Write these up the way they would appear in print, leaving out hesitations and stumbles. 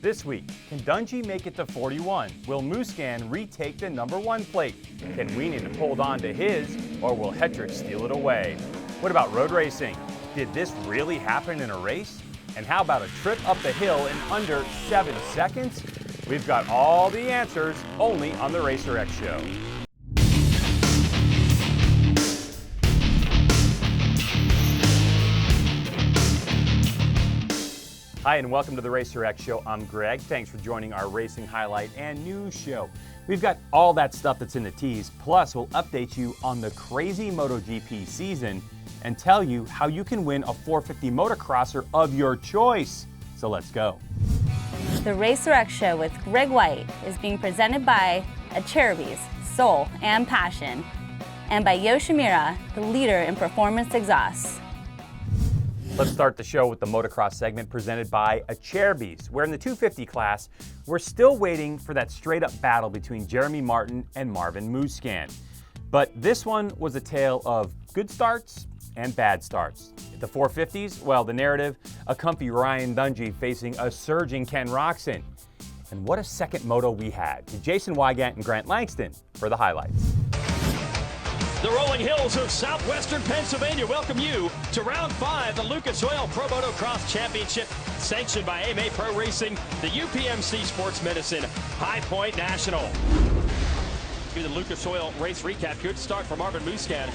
This week, can Dungey make it to 41? Will Muscan retake the #1 plate? Can Weenan hold on to his, or will Hetrick steal it away? What about road racing? Did this really happen in a race? And how about a trip up the hill in under 7 seconds? We've got all the answers only on the RacerX Show. Hi, and welcome to the RacerX Show. I'm Greg. Thanks for joining our racing highlight and news show. We've got all that stuff that's in the teas, plus we'll update you on the crazy MotoGP season and tell you how you can win a 450 motocrosser of your choice. So let's go. The RacerX Show with Greg White is being presented by Acerbis, Soul and Passion, and by Yoshimura, the leader in performance exhausts. Let's start the show with the motocross segment presented by Acerbis, where in the 250 class, we're still waiting for that straight-up battle between Jeremy Martin and Marvin Muscan. But this one was a tale of good starts and bad starts. At the 450s, well, the narrative, a comfy Ryan Dungey facing a surging Ken Roczen. And what a second moto we had. To Jason Wygant and Grant Langston for the highlights. The rolling hills of southwestern Pennsylvania welcome you to round 5, the Lucas Oil Pro Motocross Championship, sanctioned by AMA Pro Racing, the UPMC Sports Medicine High Point National. Do the Lucas Oil race recap. Good start for Marvin Muscan.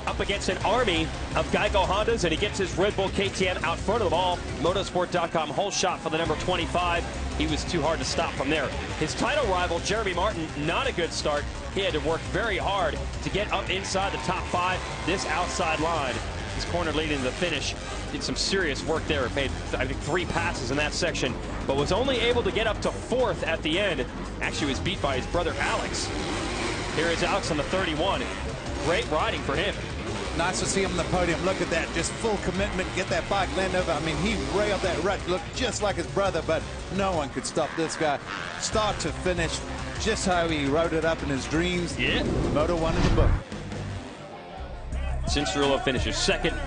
Up against an army of Geico Hondas, and he gets his Red Bull KTM out front of them all. Motorsport.com whole shot for the number 25. He was too hard to stop from there. His title rival, Jeremy Martin, not a good start. He had to work very hard to get up inside the top 5. This outside line, his corner leading to the finish, did some serious work there. Made, I think, 3 passes in that section, but was only able to get up to 4th at the end. Actually was beat by his brother Alex. Here is Alex on the 31. Great riding for him. Nice to see him on the podium. Look at that, just full commitment, get that bike land over. I mean, he railed that rut, looked just like his brother, but no one could stop this guy. Start to finish, just how he rode it up in his dreams. Yeah. Moto 1 in the book. Cianciarulo finishes 2nd.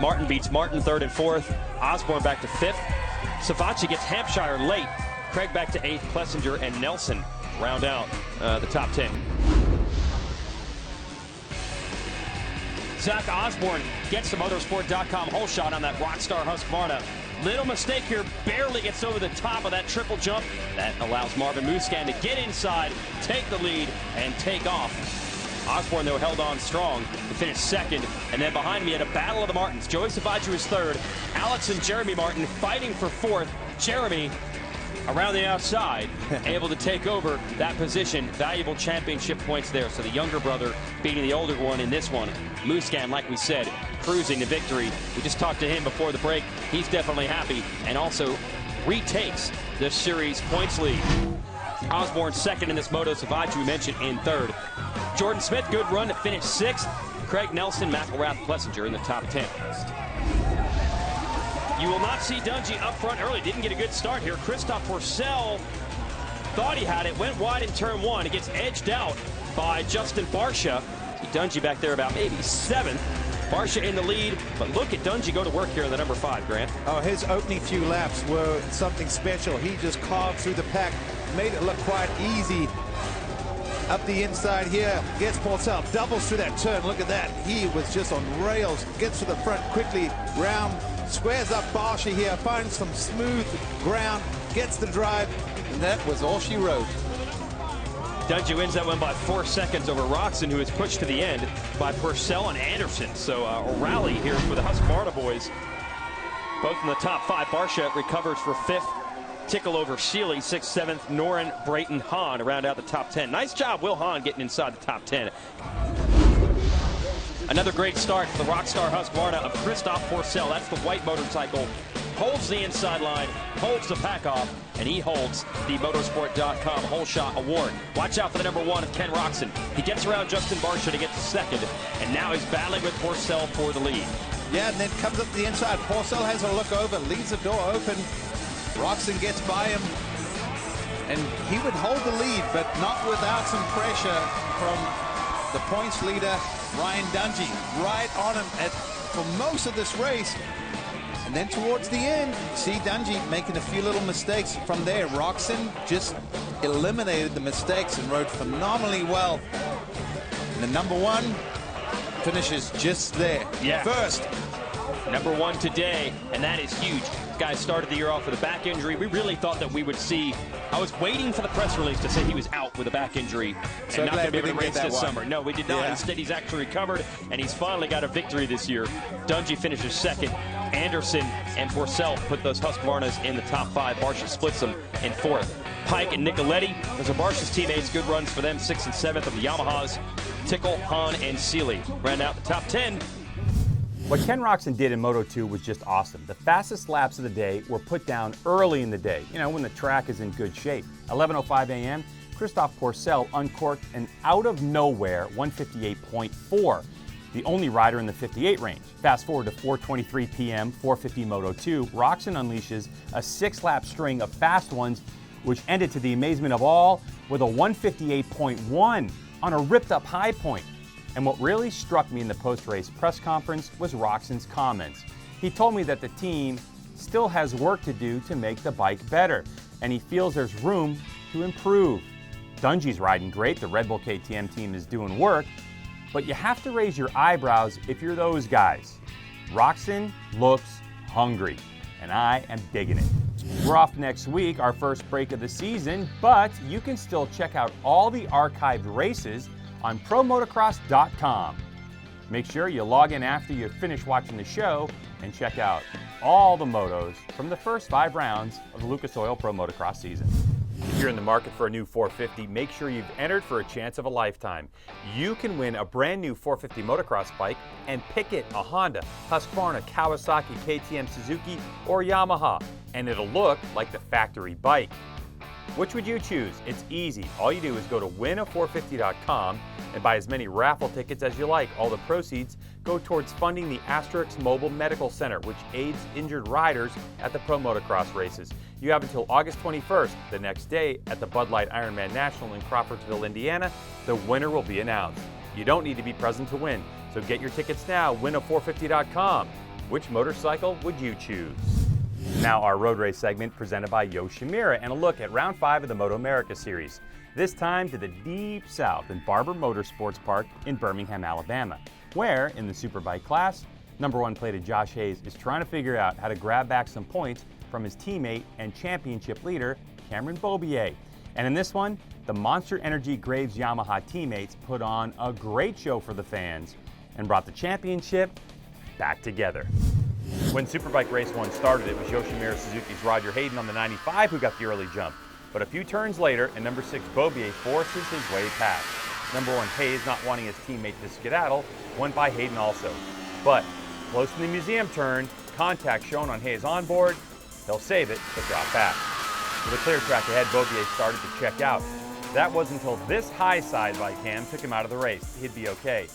Martin beats Martin 3rd and 4th. Osborne back to 5th. Savacci gets Hampshire late. Craig back to 8th. Plessinger and Nelson round out the top 10. Zach Osborne gets the Motorsport.com whole shot on that Rockstar Husqvarna. Little mistake here, barely gets over the top of that triple jump. That allows Marvin Muscan to get inside, take the lead, and take off. Osborne, though, held on strong to finish 2nd. And then behind him, he had a battle of the Martins. Joey Savacci was 3rd. Alex and Jeremy Martin fighting for 4th. Jeremy around the outside, able to take over that position. Valuable championship points there. So the younger brother beating the older one in this one. Muscan, like we said, cruising to victory. We just talked to him before the break. He's definitely happy and also retakes the series points lead. Osborne 2nd in this moto. Savacci, we mentioned, in 3rd. Jordan Smith, good run to finish 6th. Craig Nelson, McElrath, Plessinger in the top 10. You will not see Dungey up front early. Didn't get a good start here. Christophe Pourcel thought he had it. Went wide in turn 1. It gets edged out by Justin Barcia. See Dungey back there about maybe 7th. Barcia in the lead, but look at Dungey go to work here in the number 5, Grant. Oh, his opening few laps were something special. He just carved through the pack, made it look quite easy. Up the inside here, gets Pourcel, doubles through that turn. Look at that. He was just on rails, gets to the front quickly, round, squares up Barcia here, finds some smooth ground, gets the drive, and that was all she wrote. Dungey wins that one by 4 seconds over Roczen, who is pushed to the end by Pourcel and Anderson. So a rally here for the Husqvarna boys. Both in the top 5. Barcia recovers for 5th. Tickle over Seeley, 6th, 7th. Noren, Brayton, Hahn round out the top 10. Nice job, Will Hahn, getting inside the top 10. Another great start for the Rockstar Husqvarna of Christophe Pourcel. That's the white motorcycle. Holds the inside line, holds the pack off, and he holds the Motorsport.com whole shot award. Watch out for the number 1 of Ken Roczen. He gets around Justin Barcia to get to 2nd, and now he's battling with Pourcel for the lead. Yeah, and then comes up the inside. Pourcel has a look over, leaves the door open. Roczen gets by him, and he would hold the lead, but not without some pressure from the points leader, Ryan Dungey. Right on him for most of this race. And then towards the end, see Dungey making a few little mistakes. From there, Roxon just eliminated the mistakes and rode phenomenally well. And the number one finishes just there. Yeah. First. Number one today, and that is huge. This guy started the year off with a back injury. We really thought that we would see. I was waiting for the press release to say he was out with a back injury So and not going to be able to glad we race didn't get this that one. summer. No, we did not. Yeah. Instead, he's actually recovered, and he's finally got a victory this year. Dungey finishes second. Anderson and Porcel put those Husqvarnas in the top 5. Barsha splits them in 4th. Pike and Nicoletti, those are Barsha's teammates. Good runs for them, 6th and 7th of the Yamahas. Tickle, Hahn, and Seeley round out the top 10. What Ken Roczen did in Moto2 was just awesome. The fastest laps of the day were put down early in the day, when the track is in good shape. 11:05 a.m., Christophe Porcel uncorked an out-of-nowhere 158.4, the only rider in the 58 range. Fast forward to 4:23 p.m., 450 Moto2, Roczen unleashes a 6-lap string of fast ones, which ended to the amazement of all with a 158.1 on a ripped-up high point. And what really struck me in the post-race press conference was Roxon's comments. He told me that the team still has work to do to make the bike better, and he feels there's room to improve. Dungey's riding great, the Red Bull KTM team is doing work, but you have to raise your eyebrows if you're those guys. Roczen looks hungry, and I am digging it. We're off next week, our first break of the season, but you can still check out all the archived races on ProMotocross.com. Make sure you log in after you finish watching the show and check out all the motos from the first 5 rounds of the Lucas Oil Pro Motocross season. If you're in the market for a new 450, make sure you've entered for a chance of a lifetime. You can win a brand new 450 motocross bike and pick it a Honda, Husqvarna, Kawasaki, KTM, Suzuki, or Yamaha, and it'll look like the factory bike. Which would you choose? It's easy. All you do is go to wina450.com and buy as many raffle tickets as you like. All the proceeds go towards funding the Asterix Mobile Medical Center, which aids injured riders at the Pro Motocross races. You have until August 21st. The next day, at the Bud Light Ironman National in Crawfordsville, Indiana, the winner will be announced. You don't need to be present to win, so get your tickets now, wina450.com. Which motorcycle would you choose? Now our road race segment presented by Yoshimura and a look at round 5 of the Moto America Series. This time to the deep south in Barber Motorsports Park in Birmingham, Alabama, where in the Superbike class, number 1 plated Josh Hayes is trying to figure out how to grab back some points from his teammate and championship leader, Cameron Beaubier. And in this one, the Monster Energy Graves Yamaha teammates put on a great show for the fans and brought the championship back together. When Superbike Race 1 started, it was Yoshimura Suzuki's Roger Hayden on the 95 who got the early jump. But a few turns later, and number 6 Beaubier forces his way past. Number 1 Hayes, not wanting his teammate to skedaddle, went by Hayden also. But close to the museum turn, contact shown on Hayes' onboard, he'll save it but drop back. With a clear track ahead, Beaubier started to check out. That was until this high side by Cam took him out of the race. He'd be okay.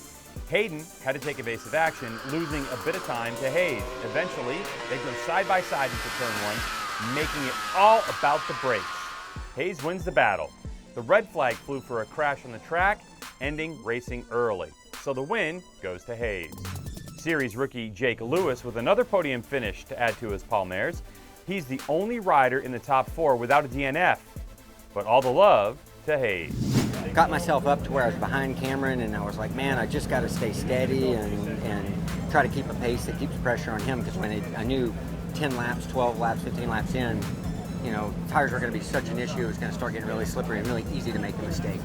Hayden had to take evasive action, losing a bit of time to Hayes. Eventually, they go side by side into turn 1, making it all about the brakes. Hayes wins the battle. The red flag flew for a crash on the track, ending racing early. So the win goes to Hayes. Series rookie Jake Lewis with another podium finish to add to his palmares. He's the only rider in the top 4 without a DNF, but all the love to Hayes. Got myself up to where I was behind Cameron, and I was like, man, I just got to stay steady and try to keep a pace that keeps pressure on him, because I knew 10 laps, 12 laps, 15 laps in, tires were going to be such an issue. It was going to start getting really slippery and really easy to make a mistake.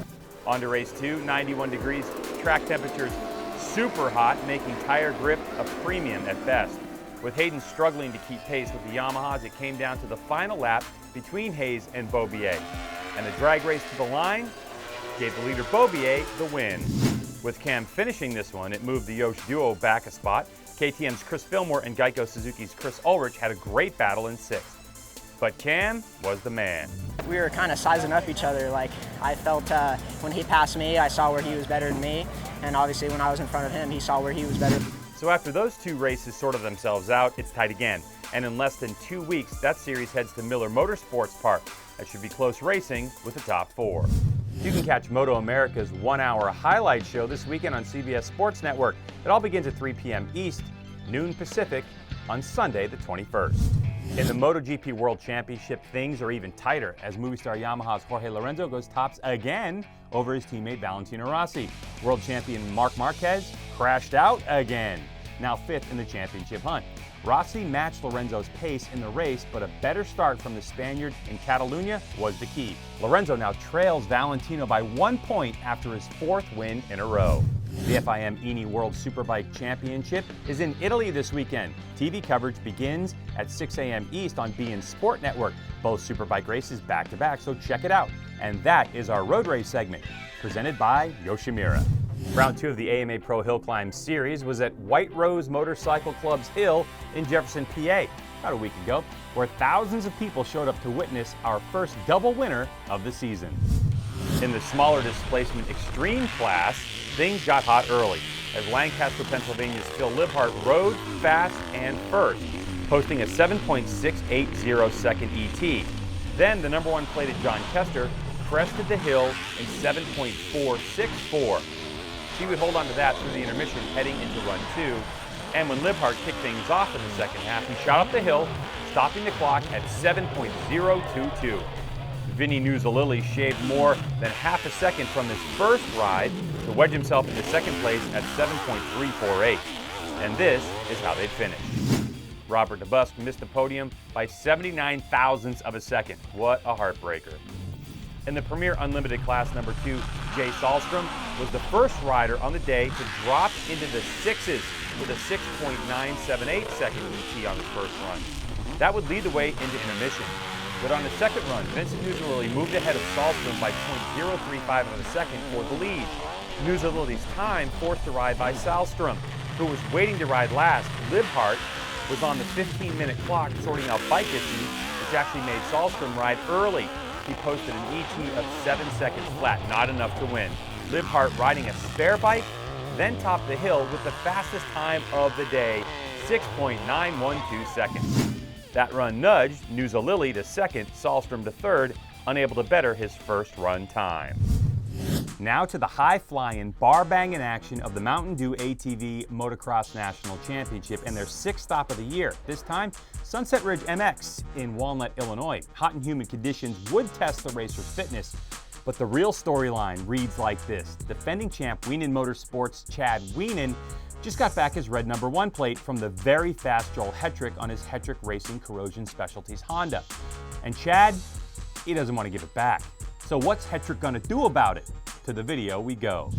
On to race 2, 91 degrees, track temperatures super hot, making tire grip a premium at best. With Hayden struggling to keep pace with the Yamahas, it came down to the final lap between Hayes and Beaubier. And the drag race to the line gave the leader Beaubier the win. With Cam finishing this one, it moved the Yosh duo back a spot. KTM's Chris Fillmore and Geico Suzuki's Chris Ulrich had a great battle in 6th. But Cam was the man. We were kind of sizing up each other. Like, I felt when he passed me, I saw where he was better than me. And obviously when I was in front of him, he saw where he was better. So after those 2 races sorted themselves out, it's tight again. And in less than 2 weeks, that series heads to Miller Motorsports Park. That should be close racing with the top 4. You can catch Moto America's 1-hour highlight show this weekend on CBS Sports Network. It all begins at 3 p.m. East, noon Pacific, on Sunday the 21st. In the MotoGP World Championship, things are even tighter as Movistar Yamaha's Jorge Lorenzo goes tops again over his teammate Valentino Rossi. World champion Marc Marquez crashed out again, now 5th in the championship hunt. Rossi matched Lorenzo's pace in the race, but a better start from the Spaniard in Catalunya was the key. Lorenzo now trails Valentino by 1 point after his 4th win in a row. The FIM ENI World Superbike Championship is in Italy this weekend. TV coverage begins at 6 a.m. East on beIN Sport Network. Both Superbike races back-to-back, so check it out. And that is our road race segment, presented by Yoshimura. Round 2 of the AMA Pro Hillclimb Series was at White Rose Motorcycle Club's Hill in Jefferson, PA, about a week ago, where thousands of people showed up to witness our first double winner of the season. In the smaller displacement extreme class, things got hot early as Lancaster, Pennsylvania's Phil Libhart rode fast and first, posting a 7.680 second ET. Then the number 1 plated John Kester crested the hill in 7.464. He would hold on to that through the intermission heading into run 2. And when Libhart kicked things off in the second half, he shot up the hill, stopping the clock at 7.022. Vinny Nuzalili shaved more than half a second from his first ride to wedge himself into second place at 7.348. And this is how they'd finished. Robert DeBusk missed the podium by 79 thousandths of a second. What a heartbreaker. In the Premier Unlimited Class number 2, Jay Sahlstrom was the first rider on the day to drop into the sixes with a 6.978 second ET on his first run. That would lead the way into intermission. But on the second run, Vincent Nuzalili moved ahead of Sahlstrom by 0.035 of a second for the lead. Nuzalili's time forced the ride by Sahlstrom, who was waiting to ride last. Libhart was on the 15-minute clock sorting out bike issues, which actually made Sahlstrom ride early. He posted an ET of 7 seconds flat, not enough to win. Libhart riding a spare bike, then topped the hill with the fastest time of the day, 6.912 seconds. That run nudged Nuzalili to second, Sahlstrom to third, unable to better his first run time. Now to the high-flying, bar-banging action of the Mountain Dew ATV Motocross National Championship and their 6th stop of the year. This time, Sunset Ridge MX in Walnut, Illinois. Hot and humid conditions would test the racer's fitness, but the real storyline reads like this. Defending champ Wienen Motorsports' Chad Wienen just got back his red number 1 plate from the very fast Joel Hetrick on his Hetrick Racing Corrosion Specialties Honda. And Chad, he doesn't want to give it back. So what's Hetrick gonna do about it? To the video we go.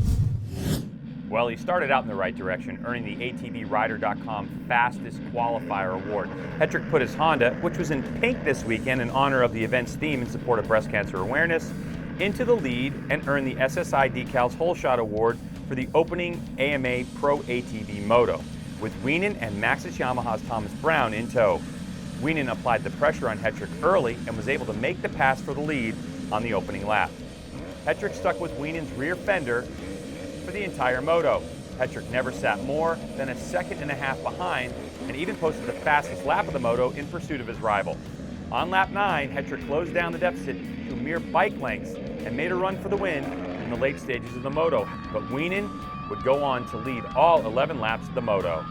Well, he started out in the right direction, earning the ATVRider.com Fastest Qualifier Award. Hetrick put his Honda, which was in pink this weekend in honor of the event's theme in support of breast cancer awareness, into the lead and earned the SSI Decals Hole Shot Award for the opening AMA Pro ATV Moto, with Wienen and Maxxis Yamaha's Thomas Brown in tow. Wienen applied the pressure on Hetrick early and was able to make the pass for the lead on the opening lap. Hetrick stuck with Wienen's rear fender for the entire moto. Hetrick never sat more than a 1.5 seconds behind and even posted the fastest lap of the moto in pursuit of his rival. On lap 9, Hetrick closed down the deficit to mere bike lengths and made a run for the win in the late stages of the moto, but Wienen would go on to lead all 11 laps of the moto.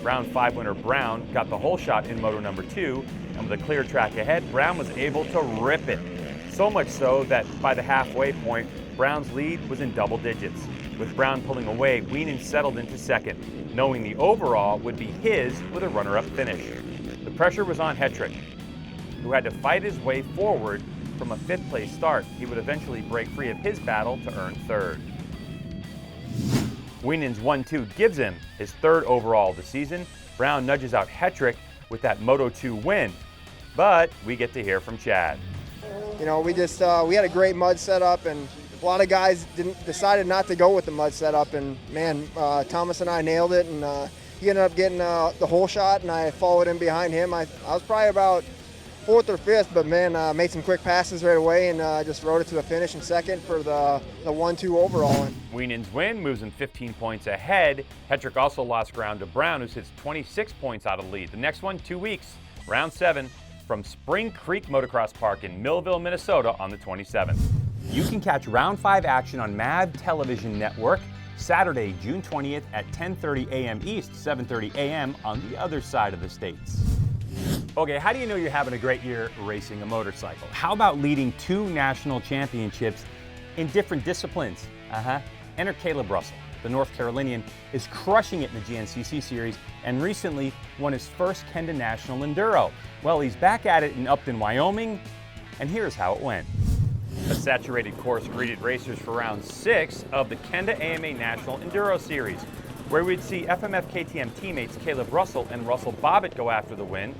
Round 5 winner Brown got the whole shot in moto number 2, and with a clear track ahead, Brown was able to rip it. So much so that by the halfway point, Brown's lead was in double digits. With Brown pulling away, Wienen settled into second, knowing the overall would be his with a runner-up finish. The pressure was on Hetrick, who had to fight his way forward from a 5th place start. He would eventually break free of his battle to earn 3rd. Wienen's 1-2 gives him his 3rd overall of the season. Brown nudges out Hetrick with that Moto2 win, but we get to hear from Chad. You know, we had a great mud setup, and a lot of guys decided not to go with the mud setup, and man, Thomas and I nailed it, and he ended up getting the whole shot, and I followed him behind him. I was probably about 4th or 5th, but man, made some quick passes right away, and just rode it to the finish in second for the 1-2 overall. Wienen's win moves him 15 points ahead. Hetrick also lost ground to Brown, who sits 26 points out of the lead. The next one, 2 weeks, round 7, from Spring Creek Motocross Park in Millville, Minnesota on the 27th. You can catch round 5 action on MAV Television Network Saturday, June 20th at 10:30 a.m. East, 7:30 a.m. on the other side of the states. Okay, how do you know you're having a great year racing a motorcycle? How about leading 2 national championships in different disciplines? Enter Caleb Russell. The North Carolinian is crushing it in the GNCC series and recently won his first Kenda National Enduro. Well, he's back at it in Upton, Wyoming, and here's how it went. A saturated course greeted racers for round 6 of the Kenda AMA National Enduro Series, where we'd see FMF KTM teammates Caleb Russell and Russell Bobbitt go after the win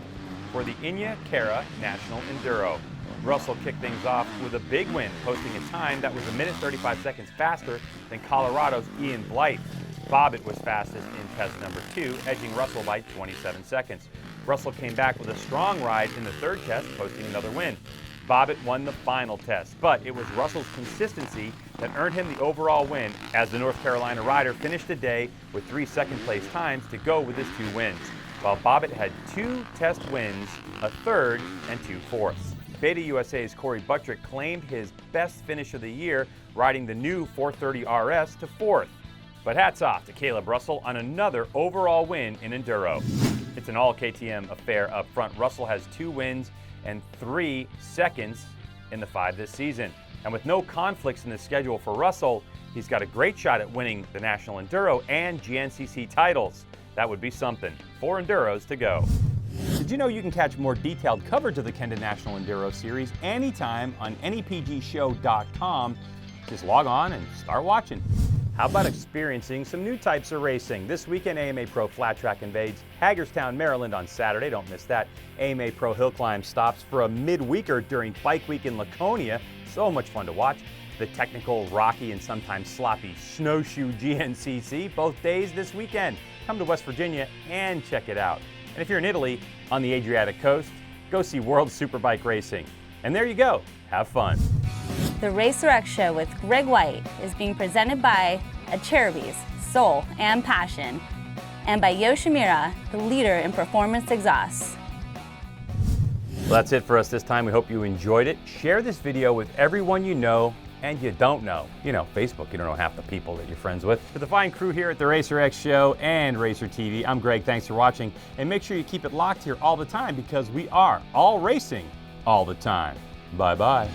for the Inya Cara National Enduro. Russell kicked things off with a big win, posting a time that was 1 minute 35 seconds faster than Colorado's Ian Blythe. Bobbitt was fastest in test number 2, edging Russell by 27 seconds. Russell came back with a strong ride in the 3rd test, posting another win. Bobbitt won the final test, but it was Russell's consistency that earned him the overall win as the North Carolina rider finished the day with 3 second-place times to go with his 2 wins, while Bobbitt had 2 test wins, a 3rd, and 2 fourths. Beta USA's Corey Buttrick claimed his best finish of the year, riding the new 430 RS to 4th. But hats off to Caleb Russell on another overall win in Enduro. It's an all KTM affair up front. Russell has 2 wins and 3 seconds in the 5 this season. And with no conflicts in the schedule for Russell, he's got a great shot at winning the National Enduro and GNCC titles. That would be something. 4 Enduros to go. Did you know you can catch more detailed coverage of the Kenda National Enduro Series anytime on nepgshow.com? Just log on and start watching. How about experiencing some new types of racing? This weekend, AMA Pro Flat Track invades Hagerstown, Maryland on Saturday. Don't miss that. AMA Pro Hillclimb stops for a midweeker during Bike Week in Laconia. So much fun to watch. The technical, rocky, and sometimes sloppy Snowshoe GNCC, both days this weekend. Come to West Virginia and check it out. And if you're in Italy, on the Adriatic coast, go see World Superbike Racing. And there you go. Have fun. The RacerX Show with Greg White is being presented by Cherubies, Soul and Passion, and by Yoshimura, the leader in performance exhausts. Well, that's it for us this time. We hope you enjoyed it. Share this video with everyone you know and you don't know. You know, Facebook, you don't know half the people that you're friends with. For the fine crew here at the RacerX Show and RacerTV, I'm Greg. Thanks for watching. And make sure you keep it locked here all the time because we are all racing all the time. Bye-bye.